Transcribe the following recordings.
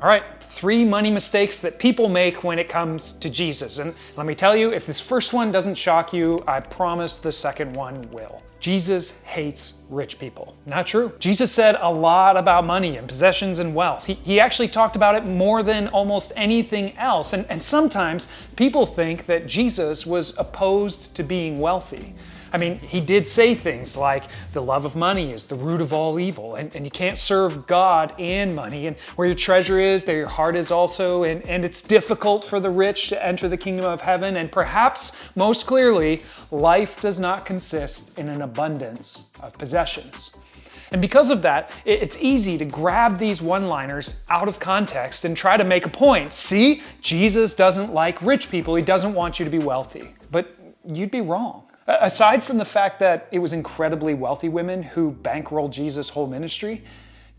All right, 3 money mistakes that people make when it comes to Jesus. And let me tell you, if this first one doesn't shock you, I promise the second one will. Jesus hates rich people. Not true. Jesus said a lot about money and possessions and wealth. He actually talked about it more than almost anything else. And sometimes people think that Jesus was opposed to being wealthy. I mean, he did say things like the love of money is the root of all evil, and you can't serve God and money, and where your treasure is, there your heart is also, and it's difficult for the rich to enter the kingdom of heaven, and perhaps most clearly, life does not consist in an abundance of possessions. And because of that, it's easy to grab these one-liners out of context and try to make a point. See, Jesus doesn't like rich people, he doesn't want you to be wealthy. But you'd be wrong. Aside from the fact that it was incredibly wealthy women who bankrolled Jesus' whole ministry,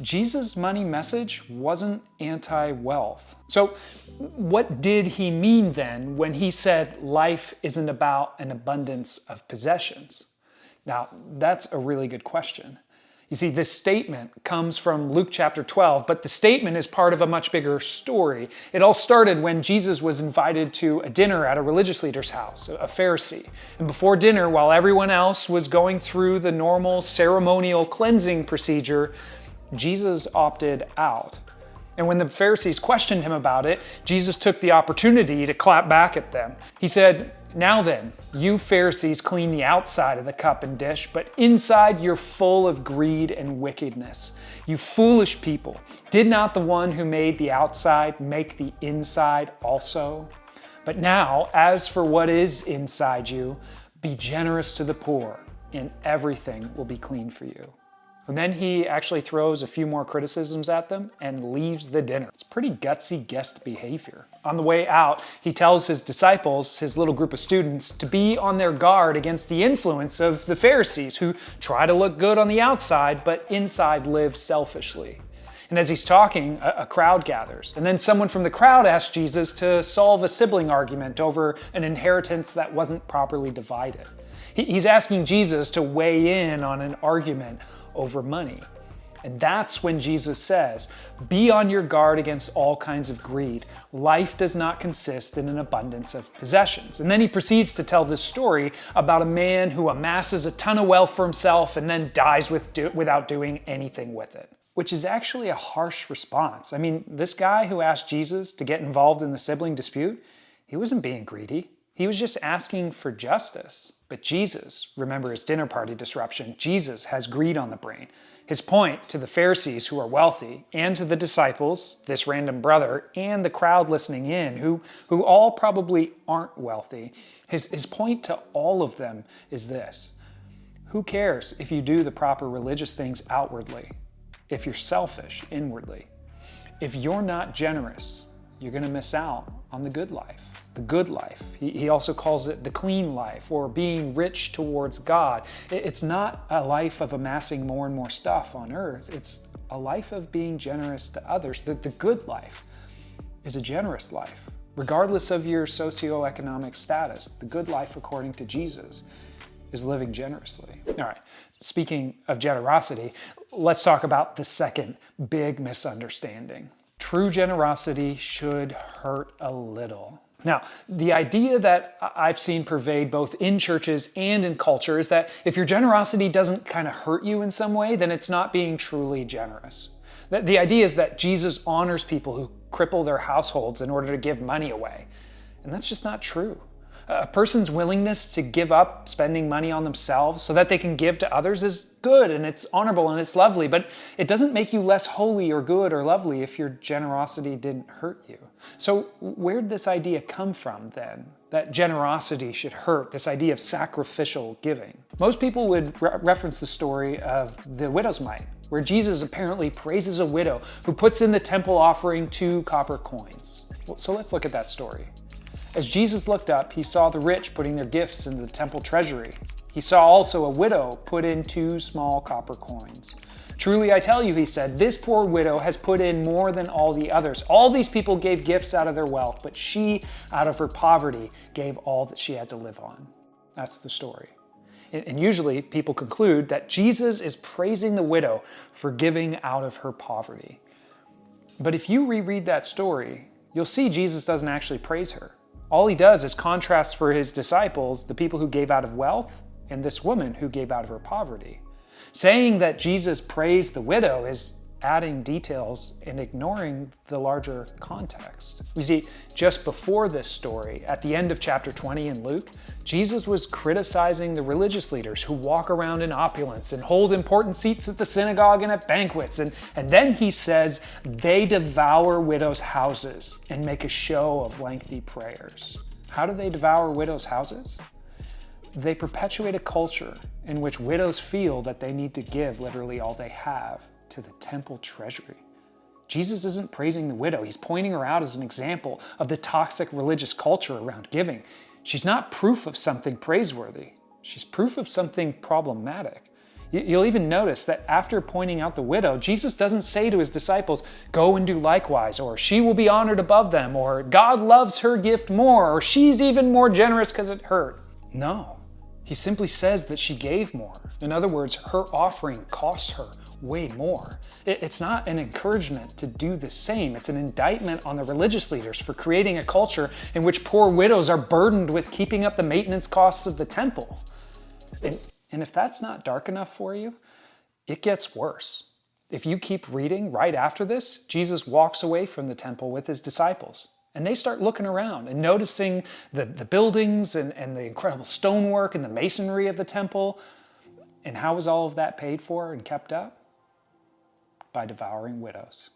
Jesus' money message wasn't anti-wealth. So what did he mean then when he said life isn't about an abundance of possessions? Now, that's a really good question. You see, this statement comes from Luke chapter 12, but the statement is part of a much bigger story. It all started when Jesus was invited to a dinner at a religious leader's house, a Pharisee. And before dinner, while everyone else was going through the normal ceremonial cleansing procedure, Jesus opted out. And when the Pharisees questioned him about it, Jesus took the opportunity to clap back at them. He said, "Now then, you Pharisees clean the outside of the cup and dish, but inside you're full of greed and wickedness. You foolish people, did not the one who made the outside make the inside also? But now, as for what is inside you, be generous to the poor, and everything will be clean for you." And then he actually throws a few more criticisms at them and leaves the dinner. It's pretty gutsy guest behavior. On the way out, he tells his disciples, his little group of students, to be on their guard against the influence of the Pharisees who try to look good on the outside, but inside live selfishly. And as he's talking, a crowd gathers. And then someone from the crowd asks Jesus to solve a sibling argument over an inheritance that wasn't properly divided. He's asking Jesus to weigh in on an argument over money. And that's when Jesus says, "Be on your guard against all kinds of greed. Life does not consist in an abundance of possessions." And then he proceeds to tell this story about a man who amasses a ton of wealth for himself and then dies without doing anything with it, which is actually a harsh response. I mean, this guy who asked Jesus to get involved in the sibling dispute, he wasn't being greedy. He was just asking for justice. But Jesus, remember his dinner party disruption, Jesus has greed on the brain. His point to the Pharisees who are wealthy and to the disciples, this random brother, and the crowd listening in who all probably aren't wealthy, his point to all of them is this: who cares if you do the proper religious things outwardly, if you're selfish inwardly? If you're not generous, you're going to miss out on the good life. The good life. He also calls it the clean life, or being rich towards God. It's not a life of amassing more and more stuff on earth. It's a life of being generous to others. The good life is a generous life. Regardless of your socioeconomic status, the good life according to Jesus is living generously. All right, speaking of generosity, let's talk about the second big misunderstanding. True generosity should hurt a little. Now, the idea that I've seen pervade both in churches and in culture is that if your generosity doesn't kind of hurt you in some way, then it's not being truly generous. The idea is that Jesus honors people who cripple their households in order to give money away. And that's just not true. A person's willingness to give up spending money on themselves so that they can give to others is good and it's honorable and it's lovely, but it doesn't make you less holy or good or lovely if your generosity didn't hurt you. So where'd this idea come from then? That generosity should hurt, this idea of sacrificial giving. Most people would reference the story of the widow's mite, where Jesus apparently praises a widow who puts in the temple offering 2 copper coins. So let's look at that story. As Jesus looked up, he saw the rich putting their gifts into the temple treasury. He saw also a widow put in 2 small copper coins. "Truly I tell you," he said, "this poor widow has put in more than all the others. All these people gave gifts out of their wealth, but she, out of her poverty, gave all that she had to live on." That's the story. And usually people conclude that Jesus is praising the widow for giving out of her poverty. But if you reread that story, you'll see Jesus doesn't actually praise her. All he does is contrast for his disciples the people who gave out of wealth and this woman who gave out of her poverty. Saying that Jesus praised the widow is adding details and ignoring the larger context. You see, just before this story, at the end of chapter 20 in Luke, Jesus was criticizing the religious leaders who walk around in opulence and hold important seats at the synagogue and at banquets. And then he says they devour widows' houses and make a show of lengthy prayers. How do they devour widows' houses? They perpetuate a culture in which widows feel that they need to give literally all they have to the temple treasury. Jesus isn't praising the widow. He's pointing her out as an example of the toxic religious culture around giving. She's not proof of something praiseworthy. She's proof of something problematic. You'll even notice that after pointing out the widow, Jesus doesn't say to his disciples, "Go and do likewise," or "She will be honored above them," or "God loves her gift more," or "She's even more generous because it hurt." No, he simply says that she gave more. In other words, her offering cost her way more. It's not an encouragement to do the same. It's an indictment on the religious leaders for creating a culture in which poor widows are burdened with keeping up the maintenance costs of the temple. And if that's not dark enough for you, it gets worse. If you keep reading right after this, Jesus walks away from the temple with his disciples. And they start looking around and noticing the buildings and the incredible stonework and the masonry of the temple. And how was all of that paid for and kept up? By devouring widows.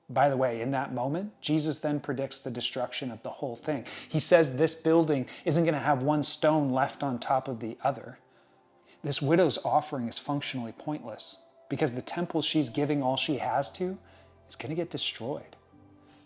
By the way, in that moment, Jesus then predicts the destruction of the whole thing. He says this building isn't going to have one stone left on top of the other. This widow's offering is functionally pointless because the temple she's giving all she has to is going to get destroyed.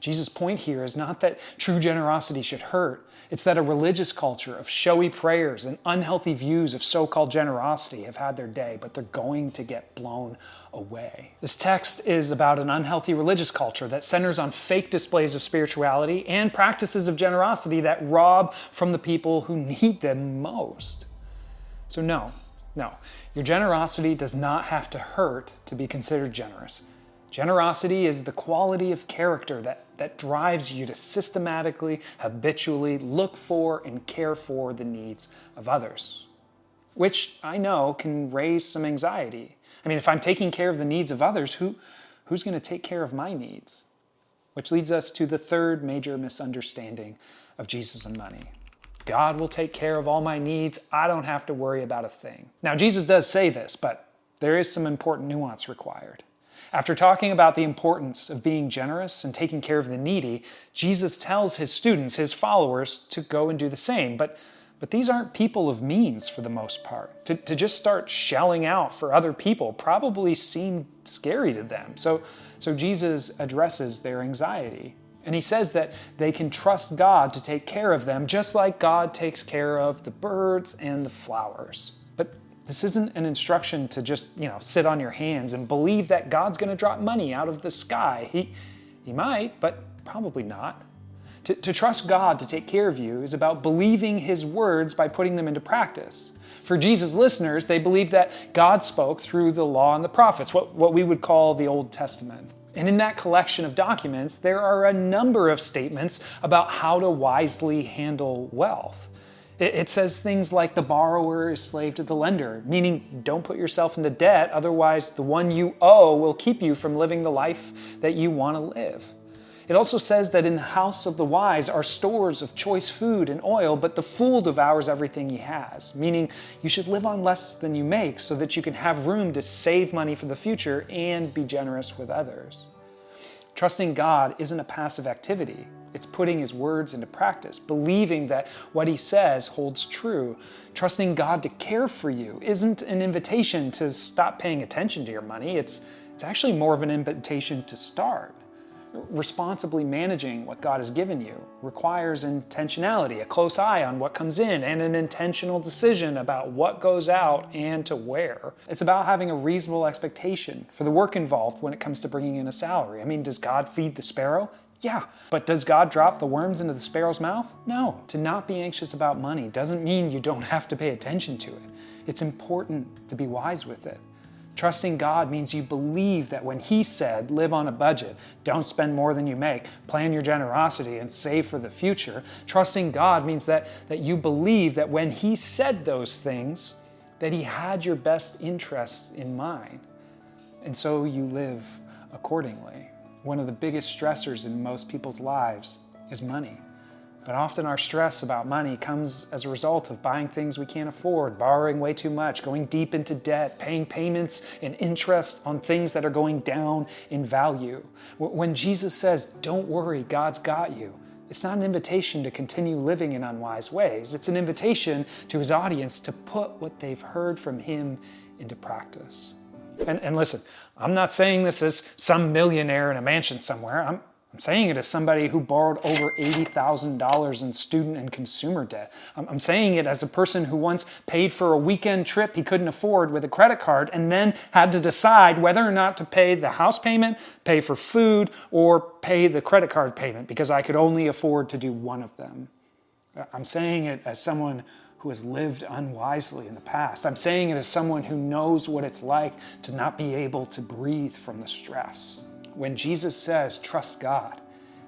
Jesus' point here is not that true generosity should hurt. It's that a religious culture of showy prayers and unhealthy views of so-called generosity have had their day, but they're going to get blown away. This text is about an unhealthy religious culture that centers on fake displays of spirituality and practices of generosity that rob from the people who need them most. So no, your generosity does not have to hurt to be considered generous. Generosity is the quality of character that drives you to systematically, habitually look for and care for the needs of others, which I know can raise some anxiety. I mean, if I'm taking care of the needs of others, who's going to take care of my needs? Which leads us to the third major misunderstanding of Jesus and money. God will take care of all my needs. I don't have to worry about a thing. Now, Jesus does say this, but there is some important nuance required. After talking about the importance of being generous and taking care of the needy, Jesus tells his students, his followers, to go and do the same. But these aren't people of means for the most part. To just start shelling out for other people probably seemed scary to them. So Jesus addresses their anxiety. And he says that they can trust God to take care of them, just like God takes care of the birds and the flowers. But this isn't an instruction to just, sit on your hands and believe that God's going to drop money out of the sky. He might, but probably not. To trust God to take care of you is about believing his words by putting them into practice. For Jesus' listeners, they believed that God spoke through the law and the prophets, what we would call the Old Testament. And in that collection of documents, there are a number of statements about how to wisely handle wealth. It says things like the borrower is slave to the lender, meaning don't put yourself into debt, otherwise the one you owe will keep you from living the life that you want to live. It also says that in the house of the wise are stores of choice food and oil, but the fool devours everything he has, meaning you should live on less than you make so that you can have room to save money for the future and be generous with others. Trusting God isn't a passive activity. It's putting his words into practice, believing that what he says holds true. Trusting God to care for you isn't an invitation to stop paying attention to your money. It's actually more of an invitation to start. Responsibly managing what God has given you requires intentionality, a close eye on what comes in, and an intentional decision about what goes out and to where. It's about having a reasonable expectation for the work involved when it comes to bringing in a salary. I mean, does God feed the sparrow? Yeah. But does God drop the worms into the sparrow's mouth? No. To not be anxious about money doesn't mean you don't have to pay attention to it. It's important to be wise with it. Trusting God means you believe that when He said, live on a budget, don't spend more than you make, plan your generosity, and save for the future, trusting God means that you believe that when He said those things, that He had your best interests in mind. And so you live accordingly. One of the biggest stressors in most people's lives is money. But often our stress about money comes as a result of buying things we can't afford, borrowing way too much, going deep into debt, paying payments and interest on things that are going down in value. When Jesus says, don't worry, God's got you, it's not an invitation to continue living in unwise ways. It's an invitation to His audience to put what they've heard from Him into practice. And listen, I'm not saying this as some millionaire in a mansion somewhere. I'm saying it as somebody who borrowed over $80,000 in student and consumer debt. I'm saying it as a person who once paid for a weekend trip he couldn't afford with a credit card and then had to decide whether or not to pay the house payment, pay for food, or pay the credit card payment because I could only afford to do one of them. I'm saying it as someone who has lived unwisely in the past. I'm saying it as someone who knows what it's like to not be able to breathe from the stress. When Jesus says, trust God,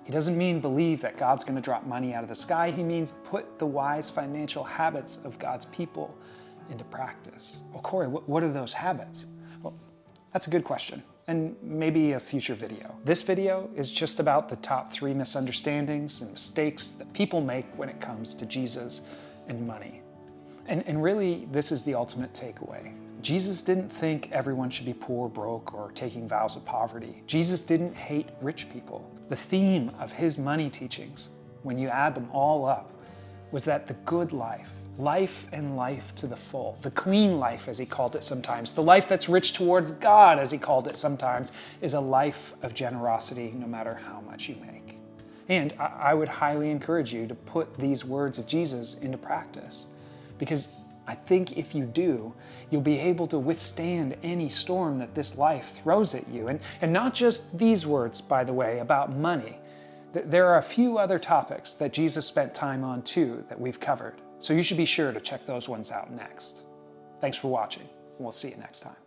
He doesn't mean believe that God's going to drop money out of the sky. He means put the wise financial habits of God's people into practice. Well, Corey, what are those habits? Well, that's a good question, and maybe a future video. This video is just about the top 3 misunderstandings and mistakes that people make when it comes to Jesus and money. And really, this is the ultimate takeaway. Jesus didn't think everyone should be poor, broke, or taking vows of poverty. Jesus didn't hate rich people. The theme of His money teachings, when you add them all up, was that the good life, life and life to the full, the clean life as He called it sometimes, the life that's rich towards God as He called it sometimes, is a life of generosity no matter how much you make. And I would highly encourage you to put these words of Jesus into practice, because I think if you do, you'll be able to withstand any storm that this life throws at you. And not just these words, by the way, about money. There are a few other topics that Jesus spent time on too that we've covered. So you should be sure to check those ones out next. Thanks for watching, and we'll see you next time.